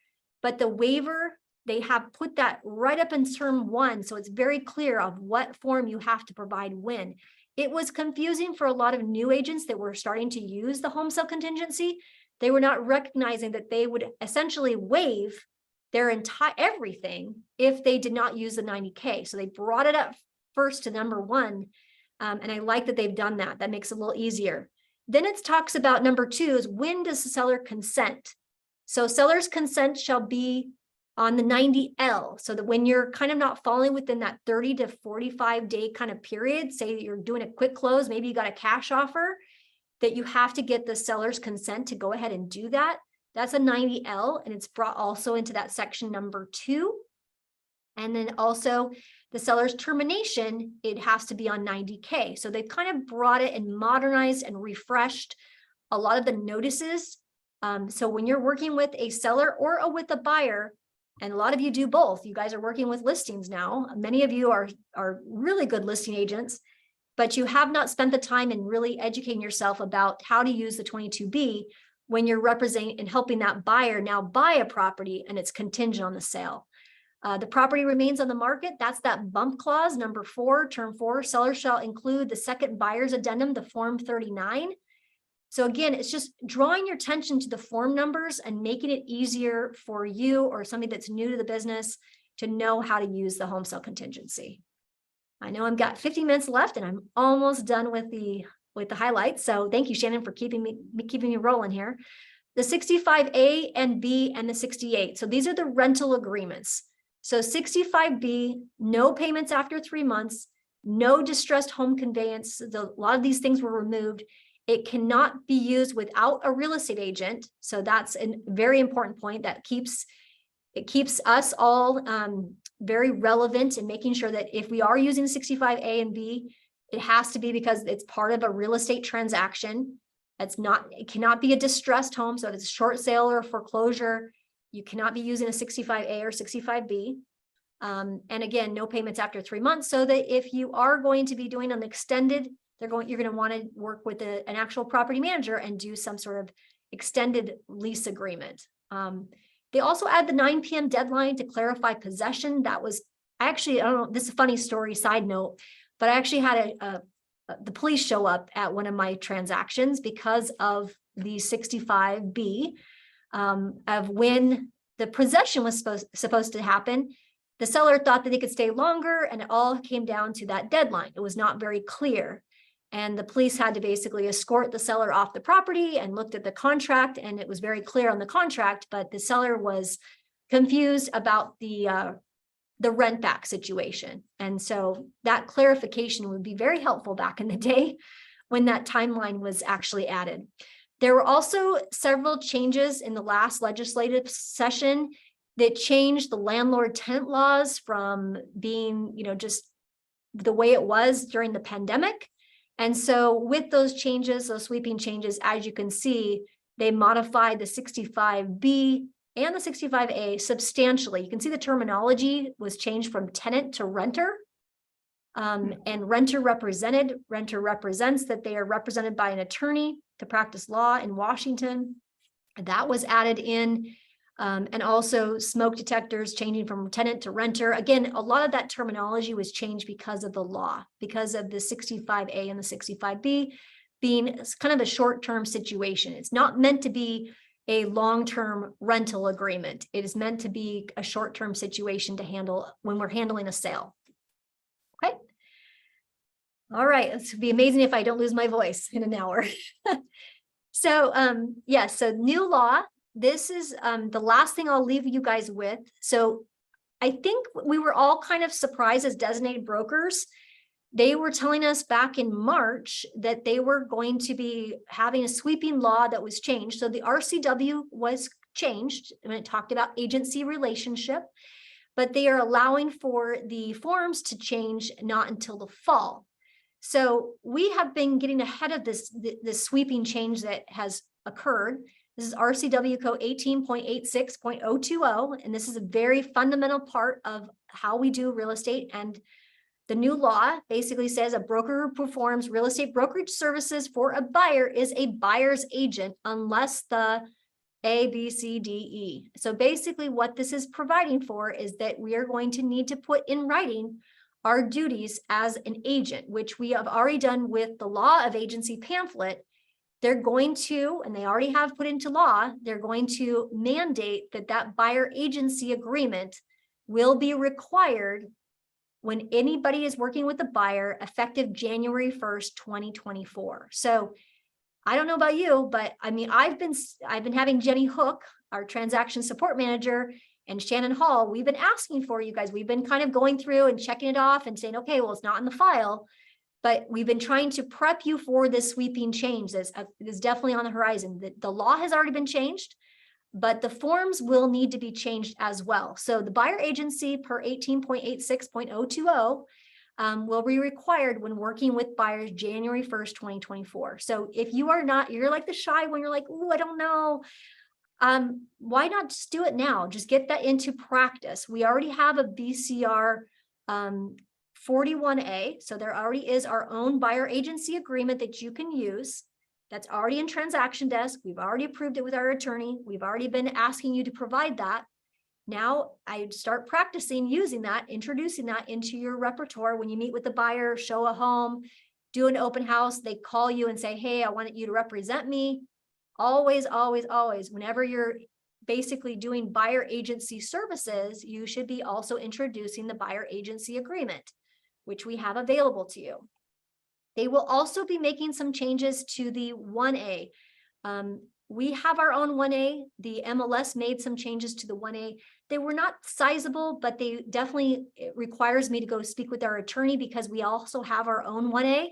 but the waiver, they have put that right up in term 1. So it's very clear of what form you have to provide when. It was confusing for a lot of new agents that were starting to use the home sale contingency. They were not recognizing that they would essentially waive their entire everything if they did not use the 90K. So they brought it up first to number 1. And I like that they've done that. That makes it a little easier. Then it talks about number 2 is when does the seller consent? So seller's consent shall be on the 90L. So that when you're kind of not falling within that 30 to 45 day kind of period, say you're doing a quick close, maybe you got a cash offer, that you have to get the seller's consent to go ahead and do that. That's a 90L, and it's brought also into that section number 2. And then also the seller's termination, it has to be on 90K. So they've kind of brought it and modernized and refreshed a lot of the notices. So when you're working with a seller or with a buyer, and a lot of you do both, you guys are working with listings now. Many of you are really good listing agents, but you have not spent the time in really educating yourself about how to use the 22B when you're representing and helping that buyer now buy a property and it's contingent on the sale. The property remains on the market. That's that bump clause, number 4, term 4. Seller shall include the second buyer's addendum, the form 39. So again, it's just drawing your attention to the form numbers and making it easier for you or somebody that's new to the business to know how to use the home sale contingency. I know I've got 50 minutes left and I'm almost done with the highlights. So thank you, Shannon, for keeping me rolling here. The 65A and B and the 68. So these are the rental agreements. So 65B, no payments after 3 months, no distressed home conveyance. A lot of these things were removed. It cannot be used without a real estate agent. So that's a very important point that keeps us all very relevant in making sure that if we are using 65A and B, it has to be because it's part of a real estate transaction. It cannot be a distressed home. So if it's a short sale or a foreclosure, you cannot be using a 65A or 65B. And again, no payments after 3 months, so that if you are going to be doing an extended, you're going to want to work with an actual property manager and do some sort of extended lease agreement. They also add the 9 p.m. deadline to clarify possession. That was actually, I don't know, this is a funny story, side note, but I actually had the police show up at one of my transactions because of the 65B of when the possession was supposed to happen. The seller thought that they could stay longer, and it all came down to that deadline. It was not very clear. And the police had to basically escort the seller off the property and looked at the contract, and it was very clear on the contract, but the seller was confused about the rent back situation. And so that clarification would be very helpful back in the day when that timeline was actually added. There were also several changes in the last legislative session that changed the landlord-tenant laws from being, just the way it was during the pandemic. And so with those changes, those sweeping changes, as you can see, they modified the 65B and the 65A substantially. You can see the terminology was changed from tenant to renter. And renter represents that they are represented by an attorney to practice law in Washington. That was added in. And also smoke detectors changing from tenant to renter. Again, a lot of that terminology was changed because of the law, because of the 65A and the 65B being kind of a short-term situation. It's not meant to be a long-term rental agreement. It is meant to be a short-term situation to handle when we're handling a sale. Okay. All right. It's be amazing if I don't lose my voice in an hour. So, yes, so new law. This is the last thing I'll leave you guys with. So I think we were all kind of surprised as designated brokers. They were telling us back in March that they were going to be having a sweeping law that was changed. So the RCW was changed and it talked about agency relationship, but they are allowing for the forms to change not until the fall. So we have been getting ahead of this sweeping change that has occurred. This is RCW code 18.86.020, and this is a very fundamental part of how we do real estate. And the new law basically says a broker who performs real estate brokerage services for a buyer is a buyer's agent unless the A, B, C, D, E. So basically what this is providing for is that we are going to need to put in writing our duties as an agent, which we have already done with the law of agency pamphlet. They're going to, and they already have put into law, they're going to mandate that buyer agency agreement will be required when anybody is working with the buyer effective January 1st, 2024. So I don't know about you, but I mean, I've been having Jenny Hook, our transaction support manager, and Shannon Hall, we've been asking for you guys. We've been kind of going through and checking it off and saying, okay, well, it's not in the file. But we've been trying to prep you for this sweeping change. This is definitely on the horizon. The law has already been changed, but the forms will need to be changed as well. So the buyer agency per 18.86.020 will be required when working with buyers January 1st, 2024. So if you are not, you're like the shy one, you're like, oh, I don't know. Why not just do it now? Just get that into practice. We already have a BCR 41A. So there already is our own buyer agency agreement that you can use That's already in transaction desk. We've already approved it with our attorney. We've already been asking you to provide that. Now I start practicing using that, introducing that into your repertoire. When you meet with the buyer, show a home, do an open house, they call you and say, hey, I want you to represent me. Always, always, always, whenever you're basically doing buyer agency services, you should be also introducing the buyer agency agreement, which we have available to you. They will also be making some changes to the 1A. We have our own 1A. The MLS made some changes to the 1A. They were not sizable, but they definitely, it requires me to go speak with our attorney because we also have our own 1A.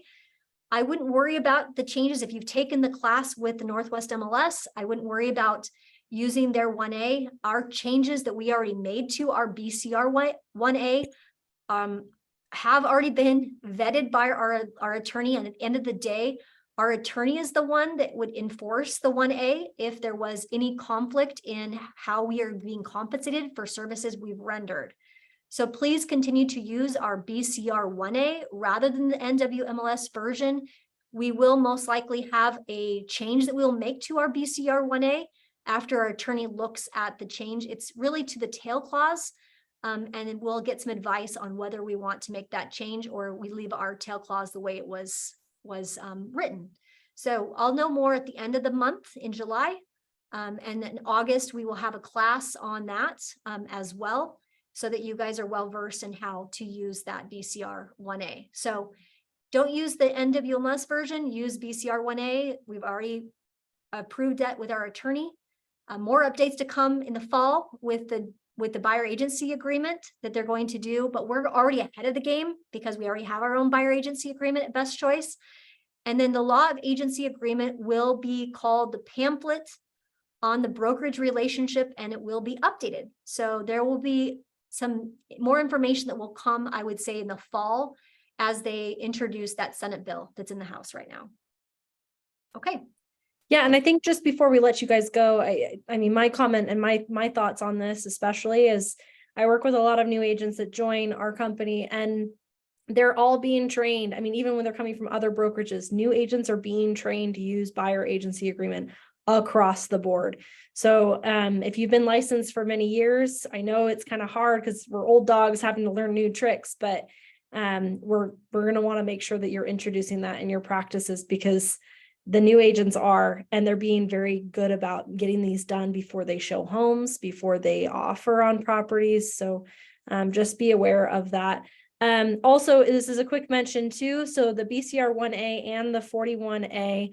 I wouldn't worry about the changes. If you've taken the class with the Northwest MLS, I wouldn't worry about using their 1A. Our changes that we already made to our BCR 1A have already been vetted by our attorney. And at the end of the day, our attorney is the one that would enforce the 1A if there was any conflict in how we are being compensated for services we've rendered. So please continue to use our BCR 1A rather than the NWMLS version. We will most likely have a change that we'll make to our BCR 1A after our attorney looks at the change. It's really to the tail clause. And then we'll get some advice on whether we want to make that change or we leave our tail clause the way it was written. So I'll know more at the end of the month in July. And then in August, we will have a class on that as well, so that you guys are well versed in how to use that BCR 1A. So don't use the NWMLS version, use BCR 1A. We've already approved that with our attorney. More updates to come in the fall with the buyer agency agreement that they're going to do, but we're already ahead of the game because we already have our own buyer agency agreement at Best Choice. And then the law of agency agreement will be called the pamphlet on the brokerage relationship, and it will be updated. So there will be some more information that will come, I would say, in the fall as they introduce that Senate bill that's in the House right now. Okay. Yeah, and I think just before we let you guys go, I mean, my comment and my thoughts on this especially is I work with a lot of new agents that join our company and they're all being trained. I mean, even when they're coming from other brokerages, new agents are being trained to use buyer agency agreement across the board. So if you've been licensed for many years, I know it's kind of hard because we're old dogs having to learn new tricks, but we're going to want to make sure that you're introducing that in your practices because the new agents are, and they're being very good about getting these done before they show homes, before they offer on properties. So just be aware of that. Also, this is a quick mention too. So the BCR 1A and the 41A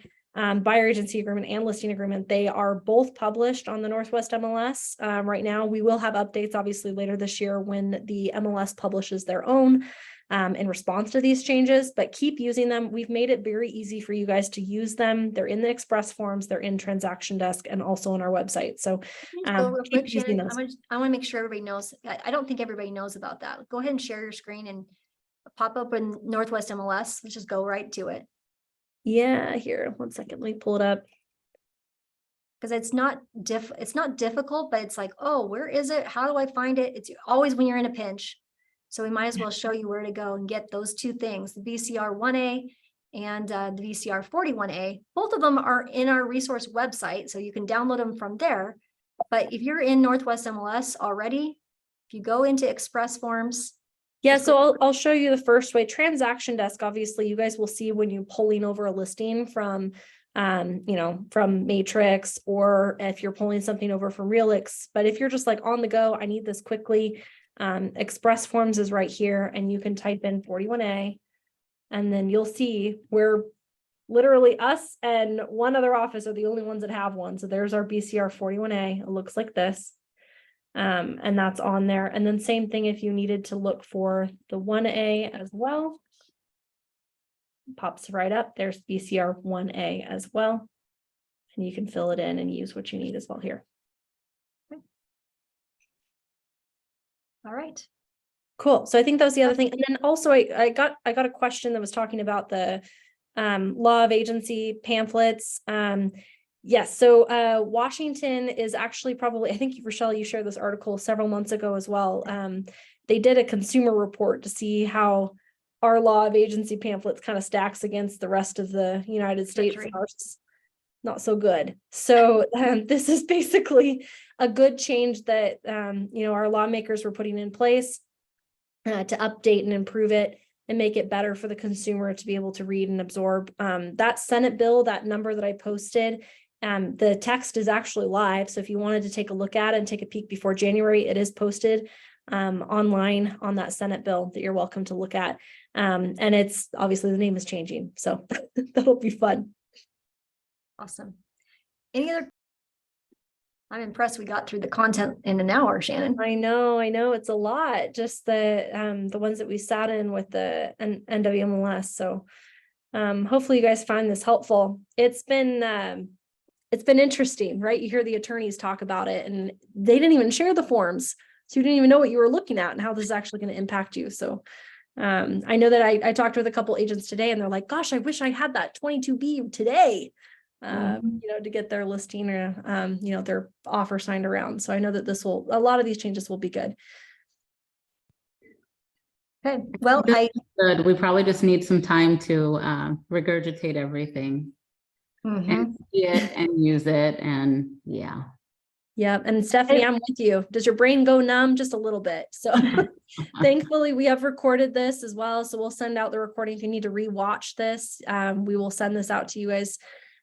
buyer agency agreement and listing agreement, they are both published on the Northwest MLS right now. We will have updates obviously later this year when the MLS publishes their own in response to these changes, but keep using them. We've made it very easy for you guys to use them. They're in the Express Forms, they're in Transaction Desk, and also on our website. So real quick, keep using those. I want to make sure everybody knows. I don't think everybody knows about that. Go ahead and share your screen and pop up in Northwest MLS. Let's just go right to it. Yeah, here, 1 second, let me pull it up. Because it's not difficult, but it's like, oh, where is it? How do I find it? It's always when you're in a pinch. So we might as well show you where to go and get those two things, the BCR 1A and the BCR 41A. Both of them are in our resource website, so you can download them from there. But if you're in Northwest MLS already, if you go into Express Forms. Yeah, so I'll show you the first way. Transaction Desk, obviously, you guys will see when you're pulling over a listing from, from Matrix, or if you're pulling something over from Realix. But if you're just like on the go, I need this quickly. Express Forms is right here, and you can type in 41A, and then you'll see where literally us and one other office are the only ones that have one. So there's our BCR 41A. It looks like this. And that's on there. And then same thing if you needed to look for the 1A as well. Pops right up. There's BCR 1A as well. And you can fill it in and use what you need as well here. All right. Cool. So I think that was the other thing. And then also I got a question that was talking about the law of agency pamphlets. Yes. So Washington is actually probably, I think Rochelle, you shared this article several months ago as well. They did a consumer report to see how our law of agency pamphlets kind of stacks against the rest of the United States. not so good. So this is basically a good change that, our lawmakers were putting in place to update and improve it and make it better for the consumer to be able to read and absorb. That Senate bill, that number that I posted, the text is actually live. So if you wanted to take a look at it and take a peek before January, it is posted online on that Senate bill that you're welcome to look at. And it's obviously the name is changing. So that'll be fun. Awesome. Any other? I'm impressed we got through the content in an hour, Shannon. I know it's a lot. Just the ones that we sat in with the NWMLS. So hopefully you guys find this helpful. It's been interesting, right? You hear the attorneys talk about it and they didn't even share the forms. So you didn't even know what you were looking at and how this is actually going to impact you. So I know that I talked with a couple agents today and they're like, gosh, I wish I had that 22B today. To get their listing or, their offer signed around. So I know that a lot of these changes will be good. Okay. Well, good. We probably just need some time to regurgitate everything and see it and use it. And yeah. Yeah. And Stephanie, I'm with you. Does your brain go numb just a little bit? So thankfully we have recorded this as well. So we'll send out the recording. If you need to rewatch this, we will send this out to you guys.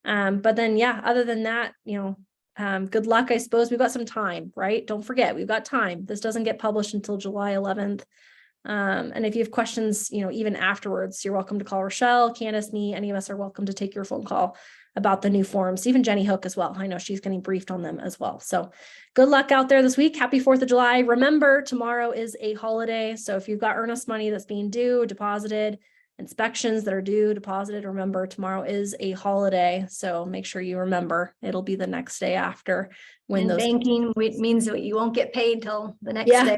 But then, other than that, good luck. I suppose we've got some time, right? Don't forget, we've got time. This doesn't get published until July 11th. And if you have questions, even afterwards, you're welcome to call Rochelle, Candace, me, any of us are welcome to take your phone call about the new forms, even Jenny Hook as well. I know she's getting briefed on them as well. So good luck out there this week. Happy 4th of July. Remember, tomorrow is a holiday. So if you've got earnest money that's being due, deposited, inspections that are due, deposited, remember tomorrow is a holiday. So make sure you remember it'll be the next day after when those banking means that you won't get paid till the next day.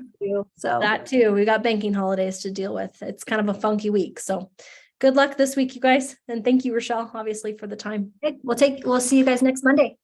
So that too, we got banking holidays to deal with. It's kind of a funky week. So good luck this week, you guys. And thank you, Rochelle, obviously for the time. okay, we'll see you guys next Monday.